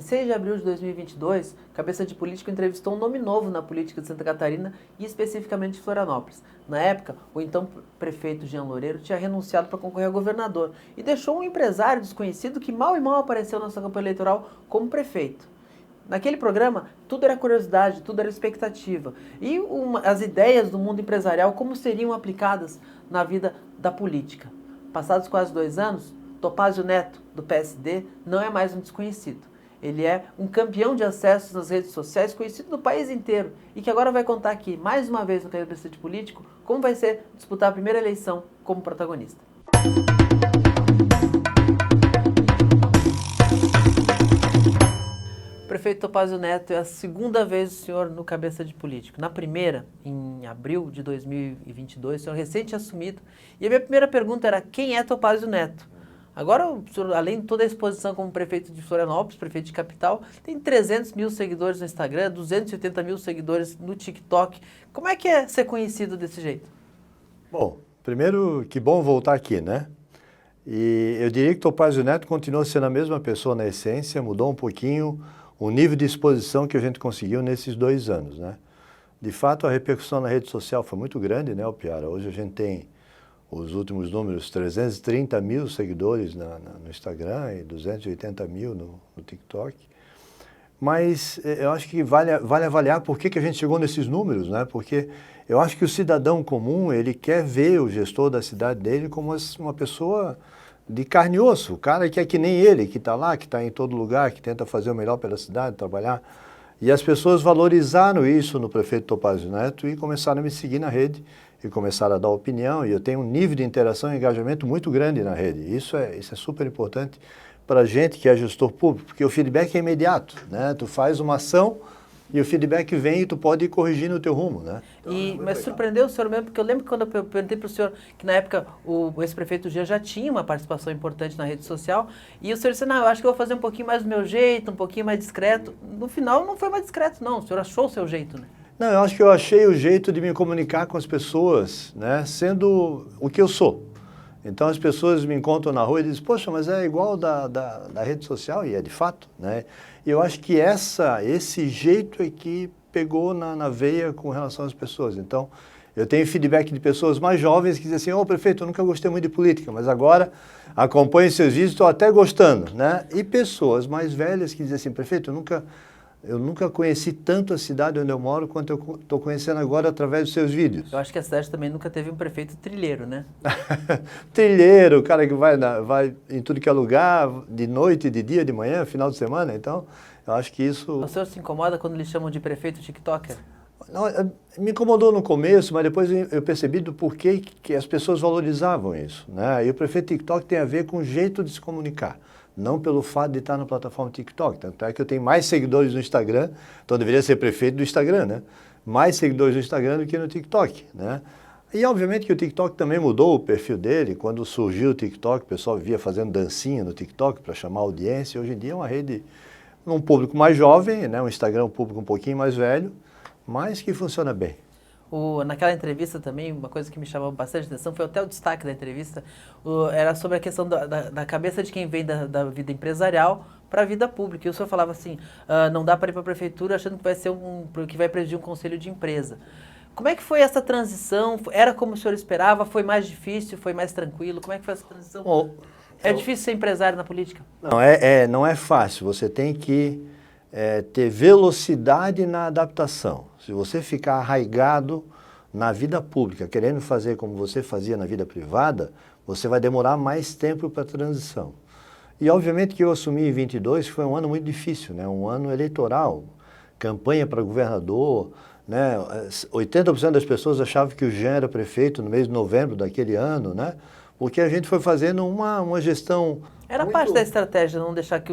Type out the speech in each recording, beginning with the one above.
6 de abril de 2022, Cabeça de Político entrevistou um nome novo na política de Santa Catarina e especificamente de Florianópolis. Na época, o então prefeito Jean Loureiro tinha renunciado para concorrer a governador e deixou um empresário desconhecido que mal e mal apareceu na sua campanha eleitoral como prefeito. Naquele programa, tudo era curiosidade, tudo era expectativa. E as ideias do mundo empresarial, como seriam aplicadas na vida da política. Passados quase 2 anos, Topázio Neto, do PSD, não é mais um desconhecido. Ele é um campeão de acessos nas redes sociais, conhecido no país inteiro, e que agora vai contar aqui, mais uma vez no Cabeça de Político, como vai ser disputar a primeira eleição como protagonista. Prefeito Topázio Neto, é a segunda vez o senhor no Cabeça de Político. Na primeira, em abril de 2022, o senhor recente assumido. E a minha primeira pergunta era, quem é Topázio Neto? Agora, o senhor, além de toda a exposição como prefeito de Florianópolis, prefeito de capital, tem 300 mil seguidores no Instagram, 280 mil seguidores no TikTok. Como é que é ser conhecido desse jeito? Bom, primeiro, que bom voltar aqui, né? E eu diria que Topázio Neto continua sendo a mesma pessoa na essência, mudou um pouquinho o nível de exposição que a gente conseguiu nesses 2 anos, né? De fato, a repercussão na rede social foi muito grande, né, Piara? Hoje a gente tem os últimos números, 330 mil seguidores no Instagram e 280 mil no TikTok. Mas eu acho que vale avaliar por que a gente chegou nesses números, né? Porque eu acho que o cidadão comum, ele quer ver o gestor da cidade dele como uma pessoa de carne e osso, o cara que é que nem ele, que está lá, que está em todo lugar, que tenta fazer o melhor pela cidade, trabalhar. E as pessoas valorizaram isso no prefeito Topázio Neto e começaram a me seguir na rede e começaram a dar opinião, e eu tenho um nível de interação e engajamento muito grande na rede. Isso é super importante para a gente que é gestor público, porque o feedback é imediato, né? Tu faz uma ação e o feedback vem e tu pode ir corrigindo o teu rumo, né? Então, mas surpreendeu o senhor mesmo, porque eu lembro que quando eu perguntei para o senhor que na época o ex-prefeito Jean já tinha uma participação importante na rede social, e o senhor disse, não, eu acho que eu vou fazer um pouquinho mais do meu jeito, um pouquinho mais discreto. No final não foi mais discreto, não, o senhor achou o seu jeito, né? Não, eu acho que eu achei o jeito de me comunicar com as pessoas, né, sendo o que eu sou. Então as pessoas me encontram na rua e dizem, poxa, mas é igual da rede social, e é de fato, né? E eu acho que esse jeito é que pegou na veia com relação às pessoas. Então, eu tenho feedback de pessoas mais jovens que dizem assim, prefeito, eu nunca gostei muito de política, mas agora acompanho seus vídeos, estou até gostando, né? E pessoas mais velhas que dizem assim, prefeito, eu nunca conheci tanto a cidade onde eu moro quanto eu estou conhecendo agora através dos seus vídeos. Eu acho que a cidade também nunca teve um prefeito trilheiro, né? Trilheiro, o cara que vai em tudo que é lugar, de noite, de dia, de manhã, final de semana. Então, eu acho que isso... O senhor se incomoda quando lhe chamam de prefeito tiktoker? Não, me incomodou no começo, mas depois eu percebi do porquê que as pessoas valorizavam isso, né? E o prefeito TikTok tem a ver com o jeito de se comunicar. Não pelo fato de estar na plataforma TikTok. Tanto é que eu tenho mais seguidores no Instagram, então eu deveria ser prefeito do Instagram, né? Mais seguidores no Instagram do que no TikTok, né? E obviamente que o TikTok também mudou o perfil dele. Quando surgiu o TikTok, o pessoal via fazendo dancinha no TikTok para chamar a audiência. Hoje em dia é uma rede, um público mais jovem, né? O Instagram é um público um pouquinho mais velho, mas que funciona bem. Naquela entrevista também, uma coisa que me chamou bastante atenção, foi até o destaque da entrevista, era sobre a questão da cabeça de quem vem da vida empresarial para a vida pública. E o senhor falava assim, não dá para ir para a prefeitura achando que vai ser que vai presidir um conselho de empresa. Como é que foi essa transição? Era como o senhor esperava? Foi mais difícil? Foi mais tranquilo? Como é que foi essa transição? É difícil ser empresário na política? Não é fácil. Você tem que ter velocidade na adaptação. Se você ficar arraigado na vida pública, querendo fazer como você fazia na vida privada, você vai demorar mais tempo para a transição. E obviamente que eu assumi em 22, foi um ano muito difícil, né? Um ano eleitoral, campanha para governador, né? 80% das pessoas achavam que o Jean era prefeito no mês de novembro daquele ano, né? Porque a gente foi fazendo uma gestão... Era parte da estratégia, não deixar que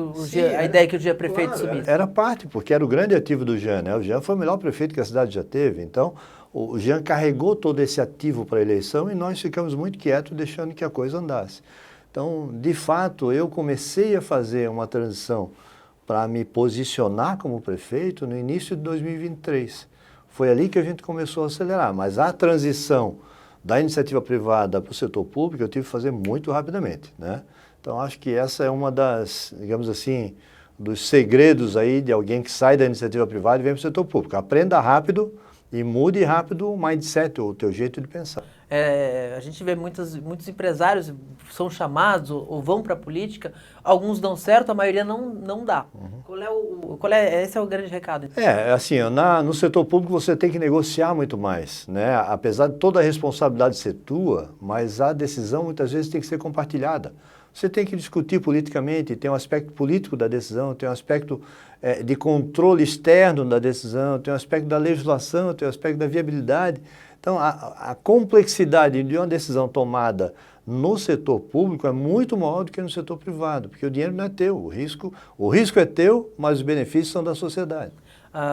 a ideia que o Jean prefeito subisse. Era parte, porque era o grande ativo do Jean, né? O Jean foi o melhor prefeito que a cidade já teve. Então, o Jean carregou todo esse ativo para a eleição e nós ficamos muito quietos, deixando que a coisa andasse. Então, de fato, eu comecei a fazer uma transição para me posicionar como prefeito no início de 2023. Foi ali que a gente começou a acelerar, mas a transição da iniciativa privada para o setor público eu tive que fazer muito rapidamente, né? Então, acho que essa é uma das, digamos assim, dos segredos aí de alguém que sai da iniciativa privada e vem para o setor público. Aprenda rápido e mude rápido o mindset, o teu jeito de pensar. A gente vê muitos empresários são chamados ou vão para a política, alguns dão certo, a maioria não dá. Esse é o grande recado. Assim, no setor público você tem que negociar muito mais, né? Apesar de toda a responsabilidade ser tua, mas a decisão muitas vezes tem que ser compartilhada. Você tem que discutir politicamente, tem um aspecto político da decisão, tem um aspecto de controle externo da decisão, tem um aspecto da legislação, tem um aspecto da viabilidade. Então, a complexidade de uma decisão tomada no setor público é muito maior do que no setor privado, porque o dinheiro não é teu, o risco é teu, mas os benefícios são da sociedade.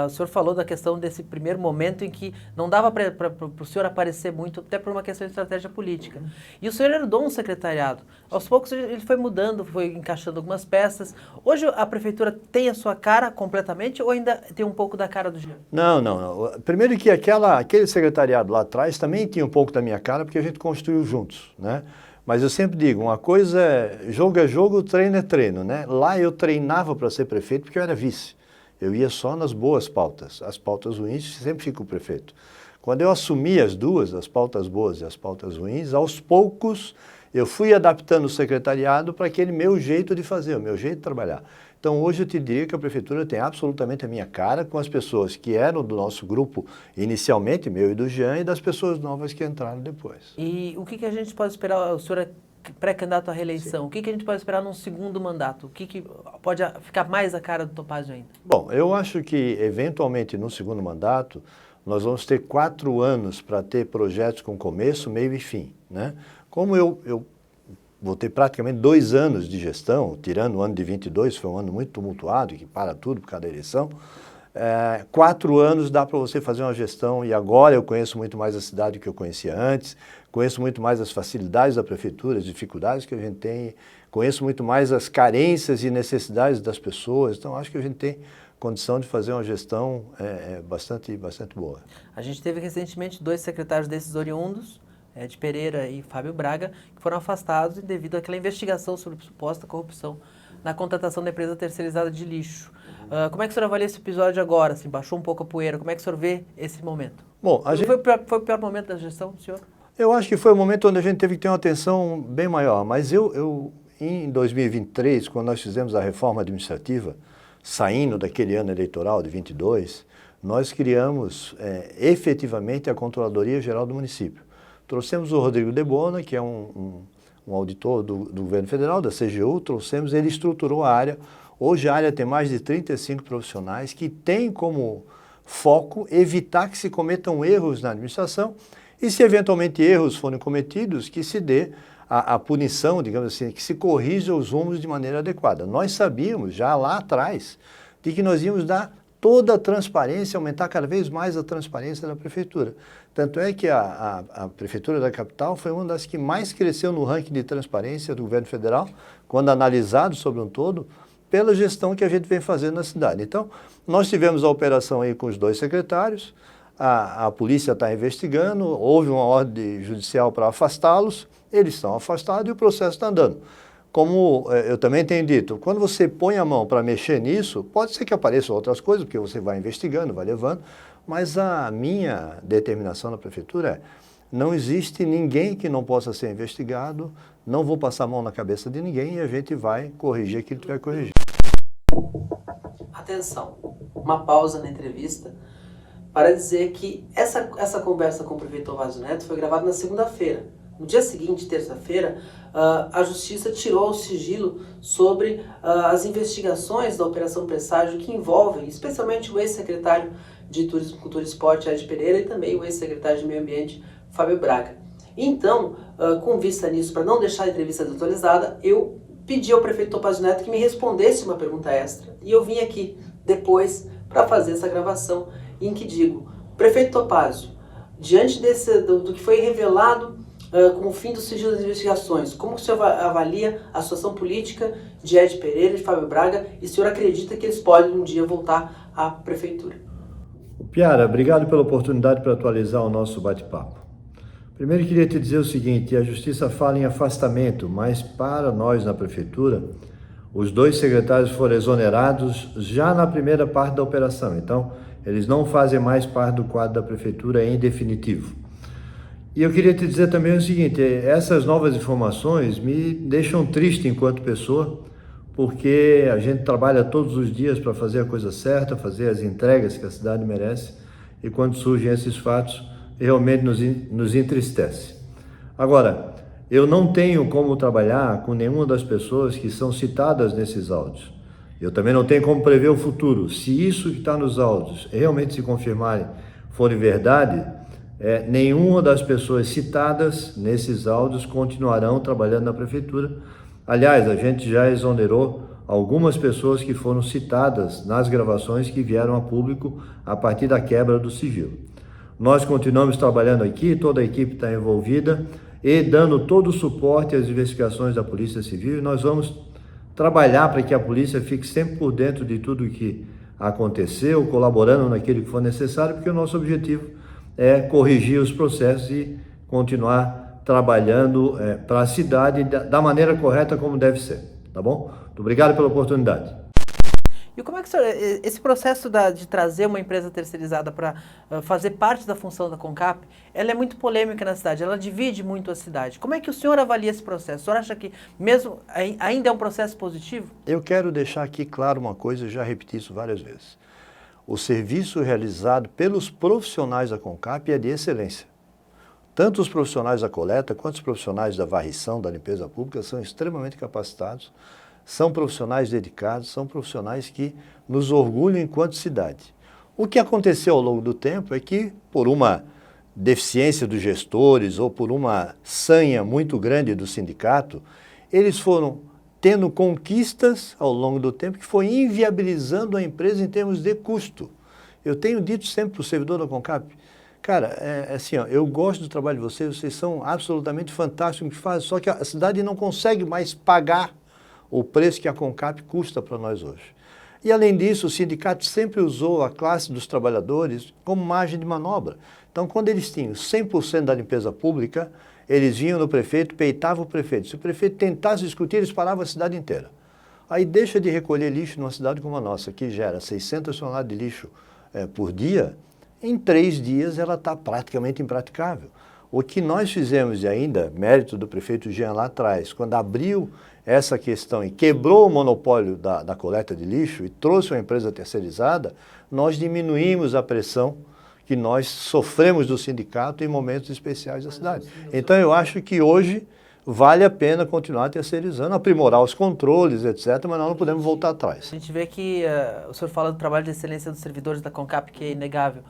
O senhor falou da questão desse primeiro momento em que não dava para o senhor aparecer muito, até por uma questão de estratégia política. E o senhor herdou um secretariado. Aos poucos ele foi mudando, foi encaixando algumas peças. Hoje a prefeitura tem a sua cara completamente ou ainda tem um pouco da cara do Jean? Não. Primeiro que aquele secretariado lá atrás também tinha um pouco da minha cara, porque a gente construiu juntos, né? Mas eu sempre digo, uma coisa é jogo, treino é treino, né? Lá eu treinava para ser prefeito porque eu era vice. Eu ia só nas boas pautas. As pautas ruins sempre fica o prefeito. Quando eu assumi as duas, as pautas boas e as pautas ruins, aos poucos eu fui adaptando o secretariado para aquele meu jeito de fazer, o meu jeito de trabalhar. Então hoje eu te diria que a prefeitura tem absolutamente a minha cara com as pessoas que eram do nosso grupo inicialmente, meu e do Jean, e das pessoas novas que entraram depois. E o que a gente pode esperar? O senhor é pré-candidato à reeleição. Sim. O que a gente pode esperar num segundo mandato? O que pode ficar mais a cara do Topazio ainda? Bom, eu acho que, eventualmente, no segundo mandato, nós vamos ter 4 anos para ter projetos com começo, meio e fim, né? Como eu vou ter praticamente 2 anos de gestão, tirando o ano de 22, foi um ano muito tumultuado, que para tudo por causa da eleição, 4 anos dá para você fazer uma gestão, e agora eu conheço muito mais a cidade do que eu conhecia antes, conheço muito mais as facilidades da prefeitura, as dificuldades que a gente tem, conheço muito mais as carências e necessidades das pessoas, então acho que a gente tem condição de fazer uma gestão bastante boa. A gente teve recentemente 2 secretários desses oriundos, Ed Pereira e Fábio Braga, que foram afastados devido àquela investigação sobre suposta corrupção na contratação da empresa terceirizada de lixo. Como é que o senhor avalia esse episódio agora? Assim, baixou um pouco a poeira, como é que o senhor vê esse momento? Bom, Foi o pior momento da gestão do senhor? Eu acho que foi o momento onde a gente teve que ter uma atenção bem maior, mas em 2023, quando nós fizemos a reforma administrativa, saindo daquele ano eleitoral de 22, nós criamos efetivamente a Controladoria Geral do Município. Trouxemos o Rodrigo Debona, que é um auditor do governo federal, da CGU, trouxemos, ele estruturou a área. Hoje a área tem mais de 35 profissionais que têm como foco evitar que se cometam erros na administração e, se eventualmente erros forem cometidos, que se dê a punição, digamos assim, que se corrija os rumos de maneira adequada. Nós sabíamos já lá atrás de que nós íamos dar toda a transparência, aumentar cada vez mais a transparência da prefeitura. Tanto é que a prefeitura da capital foi uma das que mais cresceu no ranking de transparência do governo federal, quando analisado sobre um todo, pela gestão que a gente vem fazendo na cidade. Então, nós tivemos a operação aí com os 2 secretários, a polícia está investigando, houve uma ordem judicial para afastá-los, eles estão afastados e o processo está andando. Como eu também tenho dito, quando você põe a mão para mexer nisso, pode ser que apareçam outras coisas, porque você vai investigando, vai levando, mas a minha determinação na prefeitura é: não existe ninguém que não possa ser investigado, não vou passar a mão na cabeça de ninguém e a gente vai corrigir aquilo que vai corrigir. Atenção, uma pausa na entrevista para dizer que essa conversa com o prefeito Topazio Neto foi gravada na segunda-feira. No dia seguinte, terça-feira, a Justiça tirou o sigilo sobre as investigações da Operação Presságio que envolvem especialmente o ex-secretário de Turismo, Cultura e Esporte, Ed Pereira, e também o ex-secretário de Meio Ambiente, Fábio Braga. Então, com vista nisso, para não deixar a entrevista desatualizada, eu pedi ao prefeito Topazio Neto que me respondesse uma pergunta extra. E eu vim aqui depois para fazer essa gravação em que digo: prefeito Topazio, diante do que foi revelado com o fim do sigilo das investigações, como o senhor avalia a situação política de Ed Pereira e de Fábio Braga, e o senhor acredita que eles podem um dia voltar à prefeitura? Piara, obrigado pela oportunidade para atualizar o nosso bate-papo. Primeiro queria te dizer o seguinte: a Justiça fala em afastamento, mas para nós na prefeitura, Os 2 secretários foram exonerados já na primeira parte da operação, então eles não fazem mais parte do quadro da prefeitura em definitivo. E eu queria te dizer também o seguinte, essas novas informações me deixam triste enquanto pessoa, porque a gente trabalha todos os dias para fazer a coisa certa, fazer as entregas que a cidade merece, e quando surgem esses fatos, realmente nos entristece. Agora, eu não tenho como trabalhar com nenhuma das pessoas que são citadas nesses áudios. Eu também não tenho como prever o futuro. Se isso que está nos áudios realmente se confirmarem forem verdade, nenhuma das pessoas citadas nesses áudios continuarão trabalhando na prefeitura. Aliás, a gente já exonerou algumas pessoas que foram citadas nas gravações que vieram a público a partir da quebra do sigilo. Nós continuamos trabalhando aqui, toda a equipe está envolvida e dando todo o suporte às investigações da Polícia Civil, e nós vamos trabalhar para que a polícia fique sempre por dentro de tudo o que aconteceu, colaborando naquilo que for necessário, porque o nosso objetivo é corrigir os processos e continuar trabalhando para a cidade da maneira correta como deve ser, tá bom? Muito obrigado pela oportunidade. E como é que esse processo de trazer uma empresa terceirizada para fazer parte da função da CONCAP, ela é muito polêmica na cidade, ela divide muito a cidade. Como é que o senhor avalia esse processo? O senhor acha que mesmo ainda é um processo positivo? Eu quero deixar aqui claro uma coisa, já repeti isso várias vezes. O serviço realizado pelos profissionais da CONCAP é de excelência. Tanto os profissionais da coleta quanto os profissionais da varrição, da limpeza pública são extremamente capacitados, são profissionais dedicados, são profissionais que nos orgulham enquanto cidade. O que aconteceu ao longo do tempo é que, por uma deficiência dos gestores ou por uma sanha muito grande do sindicato, eles foram tendo conquistas ao longo do tempo que foi inviabilizando a empresa em termos de custo. Eu tenho dito sempre para o servidor da CONCAP, cara, assim, ó, eu gosto do trabalho de vocês são absolutamente fantásticos no que fazem, só que a cidade não consegue mais pagar o preço que a CONCAP custa para nós hoje. E, além disso, o sindicato sempre usou a classe dos trabalhadores como margem de manobra. Então, quando eles tinham 100% da limpeza pública, eles vinham no prefeito, peitavam o prefeito. Se o prefeito tentasse discutir, eles paravam a cidade inteira. Aí deixa de recolher lixo numa cidade como a nossa, que gera 600 toneladas de lixo por dia, em 3 dias ela está praticamente impraticável. O que nós fizemos, e ainda mérito do prefeito Jean lá atrás, quando abriu essa questão e quebrou o monopólio da coleta de lixo e trouxe uma empresa terceirizada, nós diminuímos a pressão que nós sofremos do sindicato em momentos especiais da cidade. Então eu acho que hoje vale a pena continuar terceirizando, aprimorar os controles, etc., mas nós não podemos voltar atrás. A gente vê que o senhor fala do trabalho de excelência dos servidores da CONCAP, que é inegável.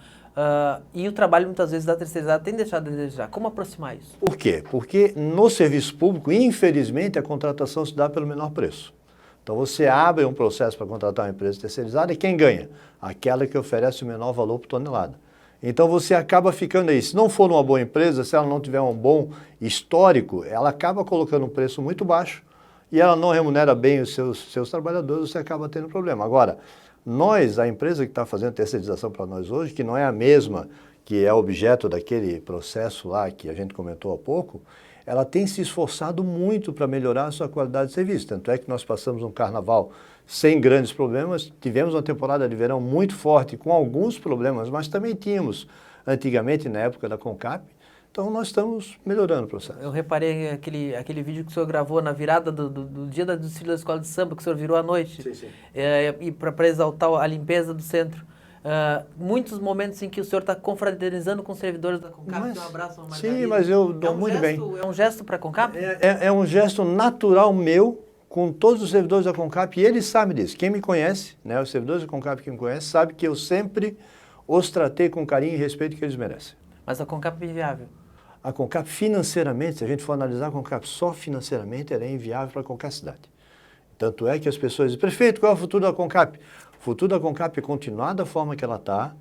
E o trabalho, muitas vezes, da terceirizada tem deixado de desejar. Como aproximar isso? Por quê? Porque no serviço público, infelizmente, a contratação se dá pelo menor preço. Então, você abre um processo para contratar uma empresa terceirizada e quem ganha? Aquela que oferece o menor valor por tonelada. Então, você acaba ficando aí. Se não for uma boa empresa, se ela não tiver um bom histórico, ela acaba colocando um preço muito baixo e ela não remunera bem os seus trabalhadores, você acaba tendo problema. Agora, nós, a empresa que está fazendo terceirização para nós hoje, que não é a mesma que é objeto daquele processo lá que a gente comentou há pouco, ela tem se esforçado muito para melhorar a sua qualidade de serviço. Tanto é que nós passamos um carnaval sem grandes problemas, tivemos uma temporada de verão muito forte, com alguns problemas, mas também tínhamos, antigamente, na época da CONCAP. Então, nós estamos melhorando o processo. Eu reparei aquele vídeo que o senhor gravou na virada do dia da desfile da escola de samba, que o senhor virou à noite. Sim, sim. E para exaltar a limpeza do centro. Muitos momentos em que o senhor está confraternizando com os servidores da CONCAP, um abraço, uma sim, mas eu dou muito bem. É um gesto para a CONCAP? É um gesto natural meu com todos os servidores da CONCAP e eles sabem disso. Quem me conhece, né, os servidores da CONCAP que me conhecem, sabe que eu sempre os tratei com carinho e respeito que eles merecem. Mas a CONCAP é inviável? A CONCAP financeiramente, se a gente for analisar a CONCAP só financeiramente, ela é inviável para qualquer cidade. Tanto é que as pessoas dizem, prefeito, qual é o futuro da CONCAP? O futuro da CONCAP é continuar da forma que ela está.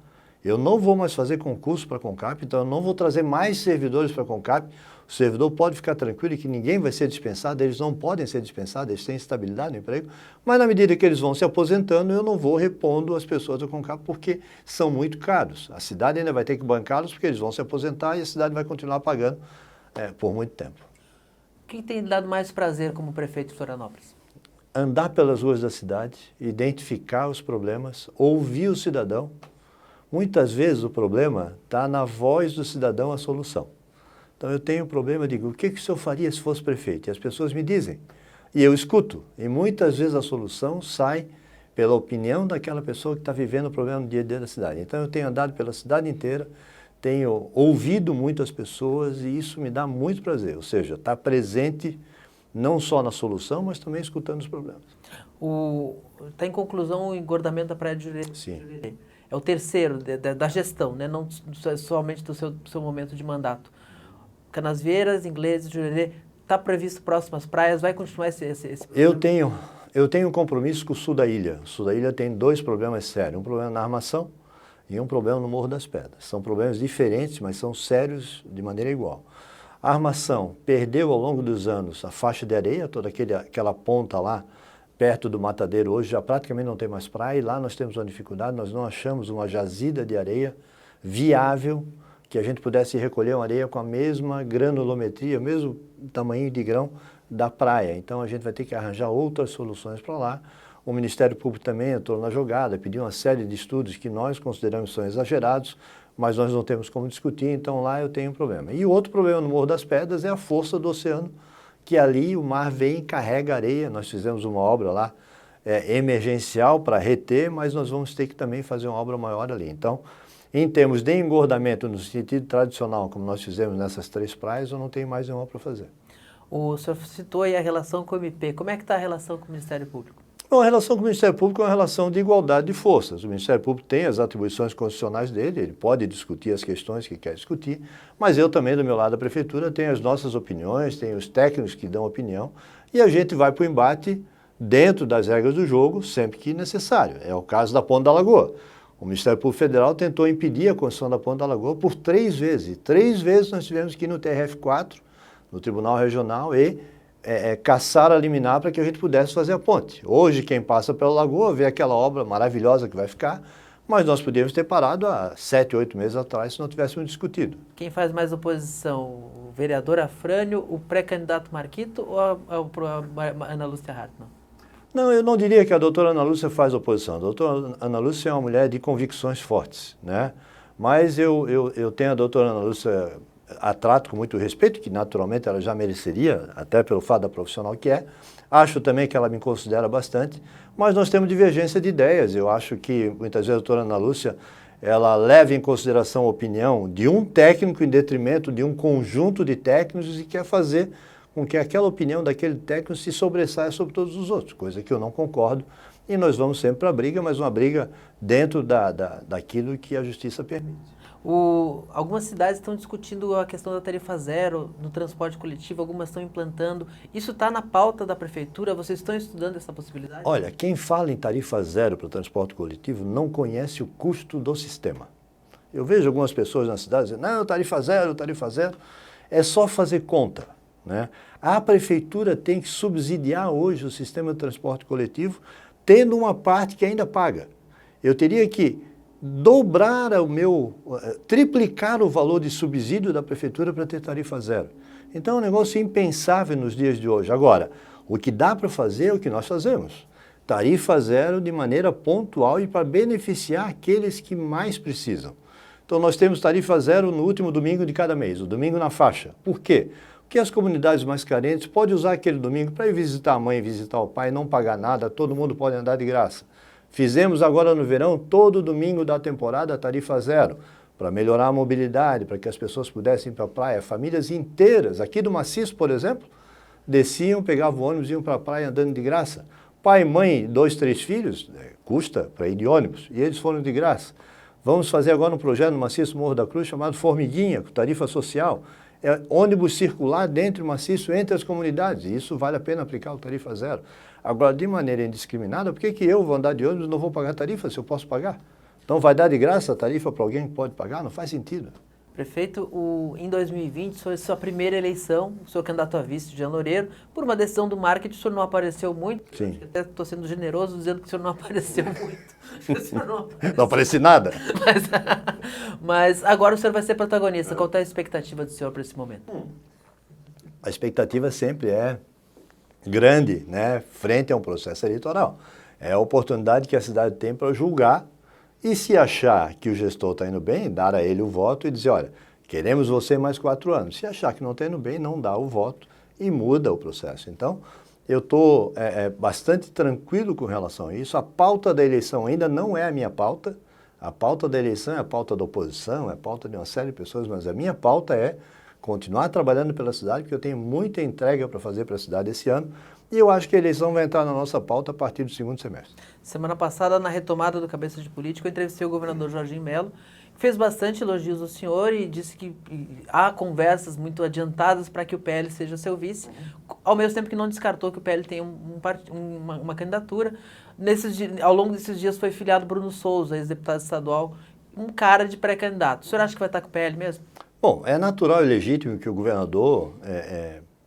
Eu não vou mais fazer concurso para a CONCAP, então eu não vou trazer mais servidores para a CONCAP. O servidor pode ficar tranquilo que ninguém vai ser dispensado, eles não podem ser dispensados, eles têm estabilidade no emprego, mas na medida que eles vão se aposentando, eu não vou repondo as pessoas da CONCAP porque são muito caros. A cidade ainda vai ter que bancá-los porque eles vão se aposentar e a cidade vai continuar pagando por muito tempo. Quem tem dado mais prazer como prefeito de Florianópolis? andar pelas ruas da cidade, identificar os problemas, ouvir o cidadão. Muitas vezes o problema está na voz do cidadão a solução. Então eu tenho um problema, digo, o que o senhor faria se fosse prefeito? E as pessoas me dizem, e eu escuto. E muitas vezes a solução sai pela opinião daquela pessoa que está vivendo o problema no dia a dia da cidade. Então eu tenho andado pela cidade inteira, tenho ouvido muitas pessoas e isso me dá muito prazer. Ou seja, estar presente não só na solução, mas também escutando os problemas. Está em conclusão o engordamento da Praia de Jurerê. Sim. É o terceiro da gestão, né? Não somente do seu momento de mandato. Canasvieiras, Ingleses, Jurerê, está previsto próximas praias, vai continuar esse problema? Eu tenho um compromisso com o sul da ilha. O sul da ilha tem dois problemas sérios, um problema na armação e um problema no Morro das Pedras. São problemas diferentes, mas são sérios de maneira igual. A armação perdeu ao longo dos anos a faixa de areia, toda aquela ponta lá, perto do matadeiro hoje já praticamente não tem mais praia e lá nós temos uma dificuldade, nós não achamos uma jazida de areia viável que a gente pudesse recolher uma areia com a mesma granulometria, o mesmo tamanho de grão da praia. Então a gente vai ter que arranjar outras soluções para lá. O Ministério Público também entrou na jogada, pediu uma série de estudos que nós consideramos são exagerados, mas nós não temos como discutir, então lá eu tenho um problema. E o outro problema no Morro das Pedras é a força do oceano, que ali o mar vem e carrega areia. Nós fizemos uma obra lá emergencial para reter, mas nós vamos ter que também fazer uma obra maior ali. Então, em termos de engordamento no sentido tradicional, como nós fizemos nessas três praias, eu não tenho mais nenhuma para fazer. O senhor citou aí a relação com o MP. Como é que está a relação com o Ministério Público? Bom, a relação com o Ministério Público é uma relação de igualdade de forças. O Ministério Público tem as atribuições constitucionais dele, ele pode discutir as questões que quer discutir, mas eu também, do meu lado da Prefeitura, tenho as nossas opiniões, tenho os técnicos que dão opinião, e a gente vai para o embate dentro das regras do jogo, sempre que necessário. É o caso da Ponte da Lagoa. O Ministério Público Federal tentou impedir a construção da Ponte da Lagoa por 3 vezes. 3 vezes nós tivemos que ir no TRF4, no Tribunal Regional, e caçar a liminar para que a gente pudesse fazer a ponte. Hoje, quem passa pela Lagoa vê aquela obra maravilhosa que vai ficar, mas nós podíamos ter parado há 7, 8 meses atrás se não tivéssemos discutido. Quem faz mais oposição? O vereador Afrânio, o pré-candidato Marquito ou a Ana Lúcia Hartmann? Não, eu não diria que a doutora Ana Lúcia faz oposição. A doutora Ana Lúcia é uma mulher de convicções fortes, né? Mas eu tenho a doutora Ana Lúcia, a trato com muito respeito, que naturalmente ela já mereceria, até pelo fato da profissional que é. Acho também que ela me considera bastante, mas nós temos divergência de ideias. Eu acho que muitas vezes a doutora Ana Lúcia, ela leva em consideração a opinião de um técnico em detrimento de um conjunto de técnicos e quer fazer com que aquela opinião daquele técnico se sobressaia sobre todos os outros, coisa que eu não concordo, e nós vamos sempre para a briga, mas uma briga dentro daquilo que a justiça permite. Algumas cidades estão discutindo a questão da tarifa zero no transporte coletivo, algumas estão implantando. Isso está na pauta da prefeitura? Vocês estão estudando essa possibilidade? Olha, quem fala em tarifa zero para o transporte coletivo não conhece o custo do sistema. Eu vejo algumas pessoas na cidade dizendo, não, tarifa zero, é só fazer conta, né? A prefeitura tem que subsidiar hoje o sistema de transporte coletivo, tendo uma parte que ainda paga. Eu teria que dobrar triplicar o valor de subsídio da prefeitura para ter tarifa zero. Então é um negócio impensável nos dias de hoje. Agora, o que dá para fazer é o que nós fazemos. Tarifa zero de maneira pontual e para beneficiar aqueles que mais precisam. Então nós temos tarifa zero no último domingo de cada mês, o domingo na faixa. Por quê? Porque as comunidades mais carentes podem usar aquele domingo para ir visitar a mãe, visitar o pai, não pagar nada, todo mundo pode andar de graça. Fizemos agora no verão, todo domingo da temporada, tarifa zero, para melhorar a mobilidade, para que as pessoas pudessem ir para a praia. Famílias inteiras, aqui do Maciço, por exemplo, desciam, pegavam o ônibus e iam para a praia andando de graça. Pai, mãe, 2, 3 filhos, custa para ir de ônibus, e eles foram de graça. Vamos fazer agora um projeto no Maciço Morro da Cruz chamado Formiguinha, com tarifa social. É ônibus circular dentro do maciço, entre as comunidades, e isso vale a pena aplicar o tarifa zero. Agora, de maneira indiscriminada, por que eu vou andar de ônibus e não vou pagar tarifa se eu posso pagar? Então vai dar de graça a tarifa para alguém que pode pagar? Não faz sentido. Prefeito, em 2020 foi sua primeira eleição, o senhor candidato a vice de Jean Loureiro, por uma decisão do marketing, o senhor não apareceu muito. Sim. Até estou sendo generoso dizendo que o senhor não apareceu muito. O senhor não apareceu. Não apareci nada. Mas agora o senhor vai ser protagonista. Qual é a expectativa do senhor para esse momento? A expectativa sempre é grande, né, frente a um processo eleitoral. É a oportunidade que a cidade tem para julgar e, se achar que o gestor está indo bem, dar a ele o voto e dizer, olha, queremos você mais 4 anos. Se achar que não está indo bem, não dá o voto e muda o processo. Então, eu estou bastante tranquilo com relação a isso. A pauta da eleição ainda não é a minha pauta. A pauta da eleição é a pauta da oposição, é a pauta de uma série de pessoas, mas a minha pauta é continuar trabalhando pela cidade, porque eu tenho muita entrega para fazer para a cidade esse ano, e eu acho que a eleição vai entrar na nossa pauta a partir do segundo semestre. Semana passada, na retomada do Cabeça de Política, eu entrevistei o governador Jorginho Melo, que fez bastante elogios ao senhor e disse que há conversas muito adiantadas para que o PL seja seu vice, ao mesmo tempo que não descartou que o PL tem uma candidatura. Ao longo desses dias foi filiado Bruno Souza, ex-deputado estadual, um cara de pré-candidato. O senhor acha que vai estar com o PL mesmo? Bom, é natural e legítimo que o governador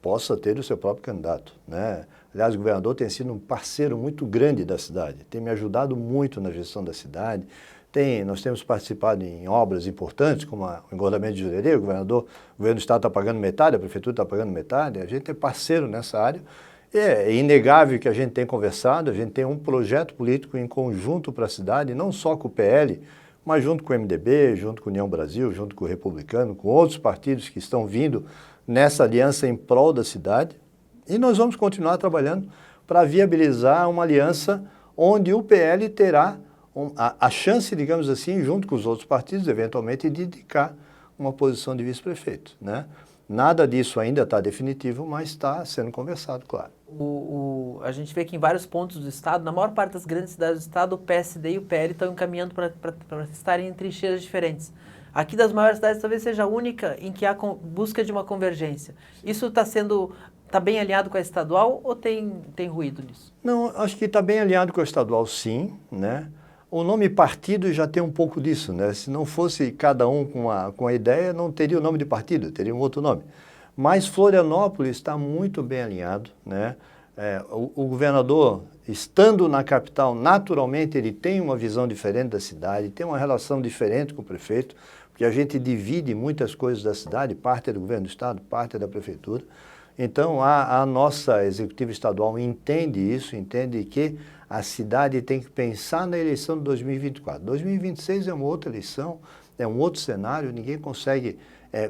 possa ter o seu próprio candidato, né? Aliás, o governador tem sido um parceiro muito grande da cidade, tem me ajudado muito na gestão da cidade. Nós temos participado em obras importantes, como o engordamento de Jurerê, o governo do estado está pagando metade, a prefeitura está pagando metade, a gente é parceiro nessa área. É inegável que a gente tem conversado, a gente tem um projeto político em conjunto para a cidade, não só com o PL, mas junto com o MDB, junto com a União Brasil, junto com o Republicano, com outros partidos que estão vindo nessa aliança em prol da cidade. E nós vamos continuar trabalhando para viabilizar uma aliança onde o PL terá a chance, digamos assim, junto com os outros partidos, eventualmente, de indicar uma posição de vice-prefeito, né? Nada disso ainda está definitivo, mas está sendo conversado, claro. A gente vê que em vários pontos do estado, na maior parte das grandes cidades do estado, o PSD e o PL estão encaminhando para estarem em trincheiras diferentes. Aqui das maiores cidades talvez seja a única em que há busca de uma convergência. Isso está bem alinhado com a estadual ou tem ruído nisso? Não, acho que está bem alinhado com a estadual, sim, né? O nome partido já tem um pouco disso, né? Se não fosse cada um com a ideia, não teria o nome de partido, teria um outro nome. Mas Florianópolis está muito bem alinhado, né? O governador, estando na capital, naturalmente ele tem uma visão diferente da cidade, tem uma relação diferente com o prefeito, porque a gente divide muitas coisas da cidade, parte é do governo do estado, parte é da prefeitura. Então, a nossa executiva estadual entende isso, entende que a cidade tem que pensar na eleição de 2024. 2026 é uma outra eleição, é um outro cenário, ninguém consegue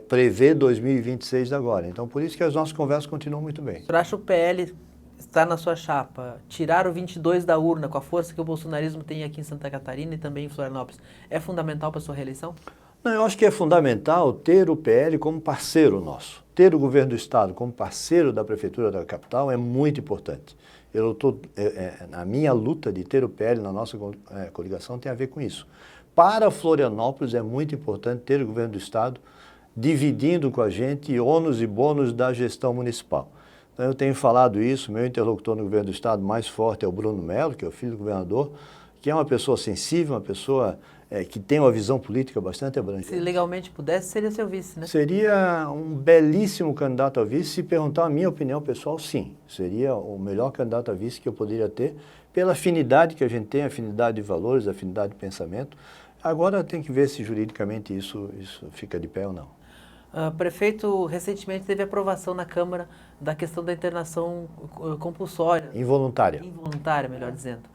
prever 2026 agora. Então, por isso que as nossas conversas continuam muito bem. O senhor acha que o PL está na sua chapa, tirar o 22 da urna com a força que o bolsonarismo tem aqui em Santa Catarina e também em Florianópolis, é fundamental para a sua reeleição? Não, eu acho que é fundamental ter o PL como parceiro nosso. Ter o governo do estado como parceiro da prefeitura da capital é muito importante. A minha luta de ter o PL na nossa coligação tem a ver com isso. Para Florianópolis é muito importante ter o governo do estado dividindo com a gente ônus e bônus da gestão municipal. Então eu tenho falado isso, meu interlocutor no governo do estado mais forte é o Bruno Melo, que é o filho do governador, que é uma pessoa sensível, uma pessoa que tem uma visão política bastante abrangente. Se legalmente pudesse, seria seu vice, né? Seria um belíssimo candidato a vice. Se perguntar a minha opinião pessoal, sim. Seria o melhor candidato a vice que eu poderia ter, pela afinidade que a gente tem, afinidade de valores, afinidade de pensamento. Agora tem que ver se juridicamente isso fica de pé ou não. Prefeito, recentemente teve aprovação na Câmara da questão da internação compulsória. Involuntária. Involuntária, melhor dizendo.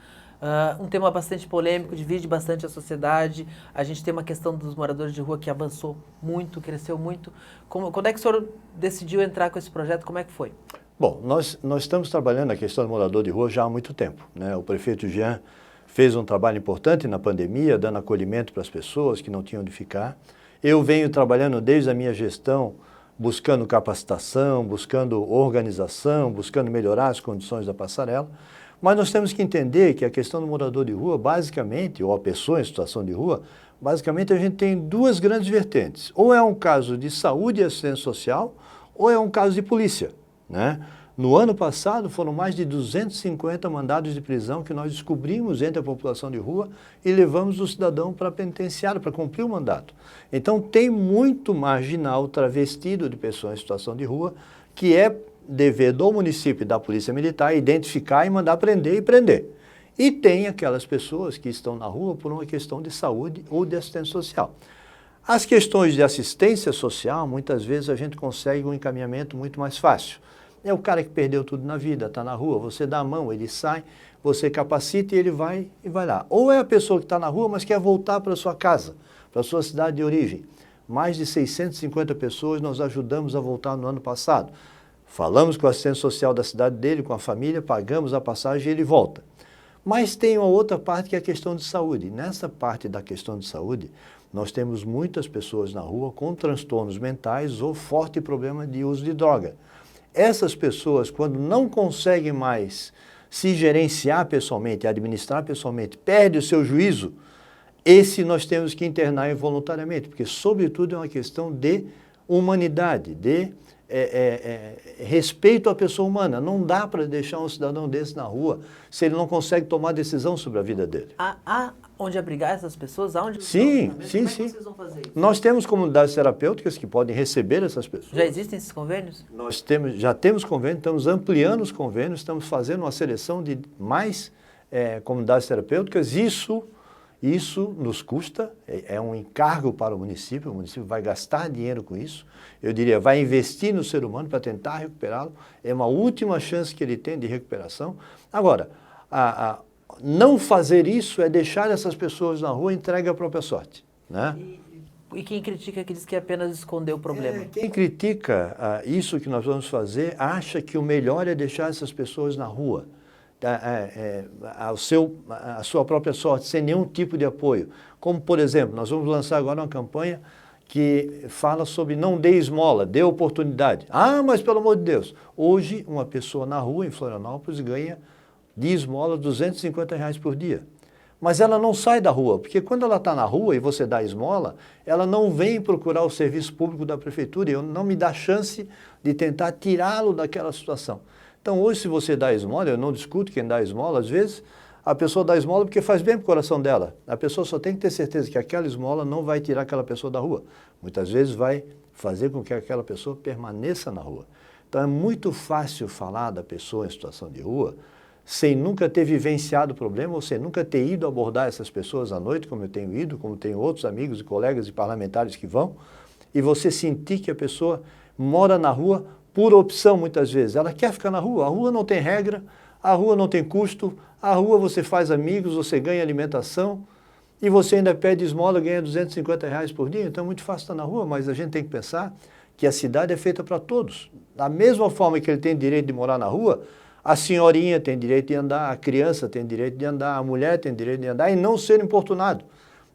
Um tema bastante polêmico, divide bastante a sociedade. A gente tem uma questão dos moradores de rua que avançou muito, cresceu muito. Quando é que o senhor decidiu entrar com esse projeto? Como é que foi? Bom, nós estamos trabalhando a questão do morador de rua já há muito tempo, né? O prefeito Jean fez um trabalho importante na pandemia, dando acolhimento para as pessoas que não tinham onde ficar. Eu venho trabalhando desde a minha gestão, buscando capacitação, buscando organização, buscando melhorar as condições da passarela. Mas nós temos que entender que a questão do morador de rua, basicamente, ou a pessoa em situação de rua, basicamente a gente tem duas grandes vertentes. Ou é um caso de saúde e assistência social, ou é um caso de polícia, né? No ano passado foram mais de 250 mandados de prisão que nós descobrimos entre a população de rua e levamos o cidadão para penitenciário para cumprir o mandato. Então tem muito marginal travestido de pessoas em situação de rua que é dever do município e da polícia militar identificar e mandar prender e prender. E tem aquelas pessoas que estão na rua por uma questão de saúde ou de assistência social. As questões de assistência social, muitas vezes a gente consegue um encaminhamento muito mais fácil. É o cara que perdeu tudo na vida, está na rua, você dá a mão, ele sai, você capacita e ele vai lá. Ou é a pessoa que está na rua, mas quer voltar para a sua casa, para a sua cidade de origem. Mais de 650 pessoas nós ajudamos a voltar no ano passado. Falamos com o assistente social da cidade dele, com a família, pagamos a passagem e ele volta. Mas tem uma outra parte que é a questão de saúde. Nessa parte da questão de saúde, nós temos muitas pessoas na rua com transtornos mentais ou forte problema de uso de droga. Essas pessoas, quando não conseguem mais se gerenciar pessoalmente, administrar pessoalmente, perde o seu juízo, esse nós temos que internar involuntariamente, porque, sobretudo, é uma questão de humanidade, de respeito à pessoa humana. Não dá para deixar um cidadão desse na rua se ele não consegue tomar decisão sobre a vida dele. Há onde abrigar essas pessoas? Sim. Como é que vocês vão fazer isso? Nós temos comunidades terapêuticas que podem receber essas pessoas. Já existem esses convênios? Já temos convênios, estamos ampliando os convênios, estamos fazendo uma seleção de mais comunidades terapêuticas. Isso nos custa, é um encargo para o município vai gastar dinheiro com isso, eu diria, vai investir no ser humano para tentar recuperá-lo, é uma última chance que ele tem de recuperação. Agora, não fazer isso é deixar essas pessoas na rua entregue à própria sorte, né? E quem critica que diz que apenas esconder o problema? Quem critica isso que nós vamos fazer acha que o melhor é deixar essas pessoas na rua, a sua própria sorte, sem nenhum tipo de apoio. Como, por exemplo, nós vamos lançar agora uma campanha que fala sobre não dê esmola, dê oportunidade. Ah, mas pelo amor de Deus, hoje uma pessoa na rua em Florianópolis ganha de esmola R$250 por dia. Mas ela não sai da rua, porque quando ela está na rua e você dá esmola, ela não vem procurar o serviço público da prefeitura e não me dá chance de tentar tirá-lo daquela situação. Então, hoje, se você dá esmola, eu não discuto quem dá esmola, às vezes a pessoa dá esmola porque faz bem para o coração dela. A pessoa só tem que ter certeza que aquela esmola não vai tirar aquela pessoa da rua. Muitas vezes vai fazer com que aquela pessoa permaneça na rua. Então, é muito fácil falar da pessoa em situação de rua sem nunca ter vivenciado o problema ou sem nunca ter ido abordar essas pessoas à noite, como eu tenho ido, como tenho outros amigos e colegas e parlamentares que vão, e você sentir que a pessoa mora na rua por opção, muitas vezes. Ela quer ficar na rua. A rua não tem regra, a rua não tem custo, a rua você faz amigos, você ganha alimentação e você ainda pede esmola, ganha R$250 por dia. Então é muito fácil estar na rua, mas a gente tem que pensar que a cidade é feita para todos. Da mesma forma que ele tem direito de morar na rua, a senhorinha tem direito de andar, a criança tem direito de andar, a mulher tem direito de andar e não ser importunado.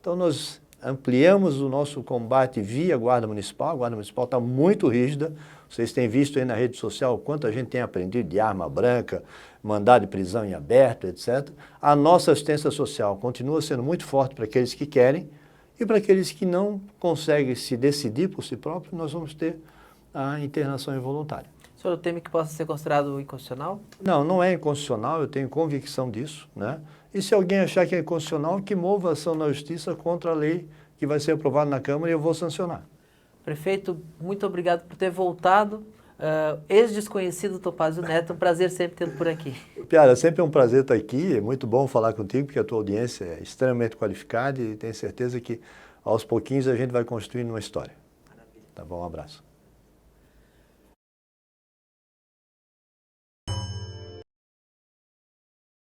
Então nós ampliamos o nosso combate via Guarda Municipal. A Guarda Municipal está muito rígida. Vocês têm visto aí na rede social o quanto a gente tem aprendido de arma branca, mandado de prisão em aberto, etc. A nossa assistência social continua sendo muito forte para aqueles que querem e para aqueles que não conseguem se decidir por si próprios, nós vamos ter a internação involuntária. O senhor teme que possa ser considerado inconstitucional? Não, não é inconstitucional, eu tenho convicção disso, né? E se alguém achar que é inconstitucional, que mova ação na justiça contra a lei que vai ser aprovada na Câmara e eu vou sancionar. Prefeito, muito obrigado por ter voltado. Ex-desconhecido Topázio Neto, um prazer sempre tê-lo por aqui. Piara, sempre é um prazer estar aqui, é muito bom falar contigo, porque a tua audiência é extremamente qualificada e tenho certeza que aos pouquinhos a gente vai construindo uma história. Maravilha. Tá bom, um abraço.